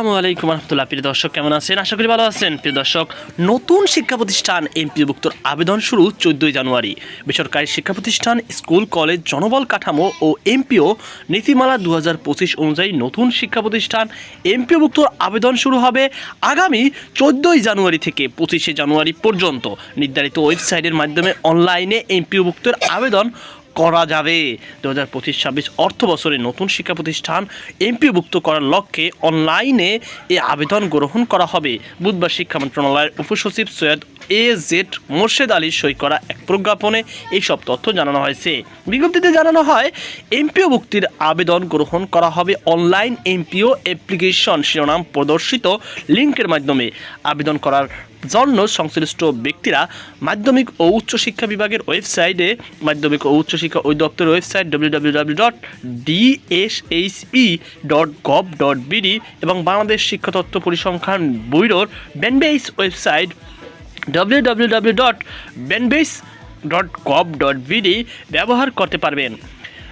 আসসালামু আলাইকুম রহমতুল্লাহ। প্রিয় দর্শক, কেমন আছেন? আশা করি ভালো আছেন। প্রিয় দর্শক, নতুন শিক্ষা প্রতিষ্ঠান এমপিওভুক্তর আবেদন শুরু 14 জানুয়ারি। বেসরকারি শিক্ষা প্রতিষ্ঠান, স্কুল, কলেজ, জনবল কাঠামো ও এমপিও নীতিমালা 2025 অনুযায়ী নতুন শিক্ষা প্রতিষ্ঠান এমপিওভুক্তর আবেদন শুরু হবে আগামী 14 জানুয়ারি থেকে 25 জানুয়ারি পর্যন্ত। নির্ধারিত ওয়েবসাইটের মাধ্যমে অনলাইনে এমপিওভুক্তর আবেদন করা যাবে। 2025-26 অর্থ বছরে নতুন শিক্ষা প্রতিষ্ঠান এমপিওভুক্ত করার লক্ষ্যে অনলাইনে এই আবেদন গ্রহণ করা হবে। বুধবার শিক্ষা মন্ত্রণালয়ের উপসচিব সৈয়দ এ.জেড মোর্শেদ আলীর সই করা এক প্রজ্ঞাপনে এইসব তথ্য জানানো হয়েছে। বিজ্ঞপ্তিতে জানানো হয়, এমপিওভুক্তির আবেদন গ্রহণ করা হবে অনলাইন এমপিও অ্যাপ্লিকেশন শিরোনাম প্রদর্শিত লিঙ্কের মাধ্যমে। আবেদন করার জন্য সংশ্লিষ্ট ব্যক্তিরা মাধ্যমিক ও উচ্চশিক্ষা বিভাগের ওয়েবসাইটে, মাধ্যমিক ও উচ্চশিক্ষা অধিদপ্তরের ওয়েবসাইট www.dse.gov.bd এবং বাংলাদেশ শিক্ষা তথ্য পরিসংখ্যান ব্যুরোর ব্যানবেস ওয়েবসাইট www.banbase.gov.bd ব্যবহার করতে পারবেন।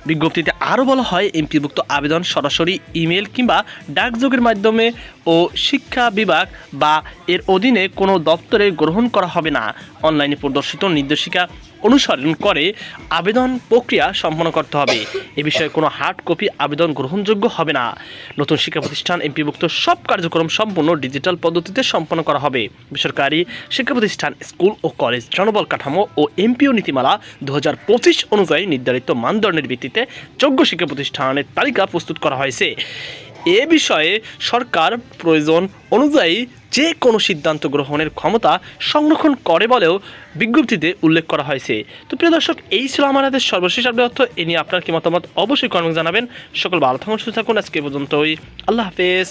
বিজ্ঞপ্তিতে আরও বলা হয়, এমপিভুক্ত আবেদন সরাসরি ইমেল কিংবা ডাকযোগের মাধ্যমে ও শিক্ষা বিভাগ বা এর অধীনে কোনো দপ্তরে গ্রহণ করা হবে না। অনলাইনে প্রদর্শিত নির্দেশিকা অনুসরণ করে আবেদন প্রক্রিয়া সম্পন্ন করতে হবে। এ বিষয়ে কোনো হার্ড কপি আবেদন গ্রহণযোগ্য হবে না। নতুন শিক্ষা প্রতিষ্ঠান এমপিভুক্ত সব কার্যক্রম সম্পূর্ণ ডিজিটাল পদ্ধতিতে সম্পন্ন করা হবে। বেসরকারি শিক্ষা প্রতিষ্ঠান, স্কুল ও কলেজ, জনবল কাঠামো ও এমপিও নীতিমালা 2025 অনুযায়ী নির্ধারিত মানদণ্ডের ভিত্তিতে যোগ্য শিক্ষা প্রতিষ্ঠানের তালিকা প্রস্তুত করা হয়েছে। এ বিষয়ে সরকার প্রয়োজন অনুযায়ী যে কোনো সিদ্ধান্ত গ্রহণের ক্ষমতা সংরক্ষণ করে বলেও বিজ্ঞপ্তিতে উল্লেখ করা হয়েছে। তো প্রিয় দর্শক, এই ছিল আমাদের সর্বশেষ আপডেট। এ নিয়ে আপনার কি মতামত অবশ্যই কমেন্টে জানাবেন। সকল ভালো থাকুন, সুস্থ থাকুন। আজকে পর্যন্তই। আল্লাহ হাফেজ।